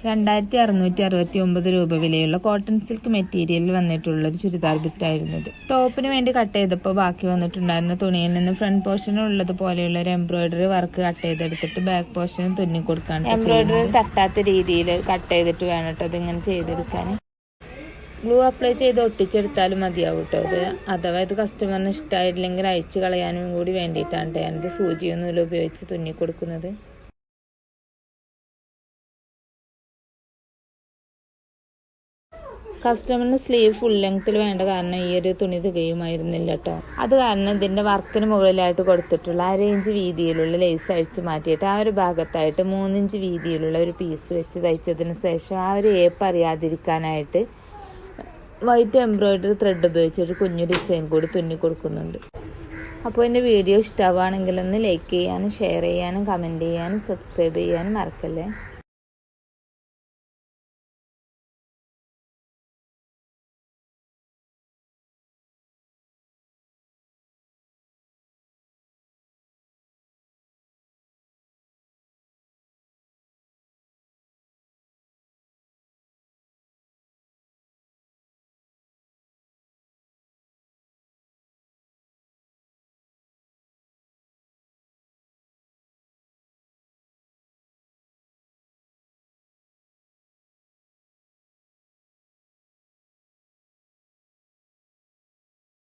2669 രൂപ വിലയുള്ള cotton silk മെറ്റീരിയലിൽ വന്നിട്ടുള്ളൊരു ചുരിദാർ ബിറ്റായിരുന്നത്. ടോപ്പിന് വേണ്ടി കട്ട് ചെയ്തപ്പോൾ ബാക്കി വന്നിട്ടുണ്ടായിരുന്ന തുണിയിൽ നിന്ന് ഫ്രണ്ട് പോർഷനിൽ ഉള്ളതുപോലെയുള്ള ഒരു എംബ്രോയിഡറി വർക്ക് കട്ട് ചെയ്തെടുത്തിട്ട് ബാക്ക് പോർഷനും തുന്നി കൊടുക്കാൻ എംബ്രോയിഡറി തട്ടാത്ത രീതിയിൽ കട്ട് ചെയ്തിട്ട് വേണം കേട്ടോ അതിങ്ങനെ ചെയ്തെടുക്കാൻ. ഗ്ലൂ അപ്ലൈ ചെയ്ത് ഒട്ടിച്ചെടുത്താലും മതിയാവും കേട്ടോ. അത് അഥവാ ഇത് കസ്റ്റമറിന് ഇഷ്ടമായില്ലെങ്കിൽ അയച്ചു കളയാനും കൂടി വേണ്ടിയിട്ടാണ് ഞാനിത് സൂചിയൊന്നുമില്ല ഉപയോഗിച്ച് തുന്നി കൊടുക്കുന്നത്. കസ്റ്റമറിന് സ്ലീവ് ഫുൾ ലെങ്ത്തിൽ വേണ്ട കാരണം ഈ ഒരു തുണി തികയുമായിരുന്നില്ല കേട്ടോ. അത് കാരണം ഇതിൻ്റെ വർക്കിന് മുകളിലായിട്ട് കൊടുത്തിട്ടുള്ള 1/2 ഇഞ്ച് വീതിയിലുള്ള ലേസ് അഴിച്ചു മാറ്റിയിട്ട് ആ ഒരു ഭാഗത്തായിട്ട് 3 ഇഞ്ച് വീതിയിലുള്ള ഒരു പീസ് വെച്ച് തയ്ച്ചതിന് ശേഷം ആ ഒരു ഏപ്പ് അറിയാതിരിക്കാനായിട്ട് വൈറ്റ് എംബ്രോയിഡറി ത്രെഡ് ഉപയോഗിച്ചൊരു കുഞ്ഞു ഡിസൈൻ കൂടി തുന്നി കൊടുക്കുന്നുണ്ട്. അപ്പോൾ എൻ്റെ വീഡിയോ ഇഷ്ടമാവുകയാണെങ്കിൽ ഒന്ന് ലൈക്ക് ചെയ്യാനും ഷെയർ ചെയ്യാനും കമൻറ്റ് ചെയ്യാനും സബ്സ്ക്രൈബ് ചെയ്യാനും മറക്കല്ലേ.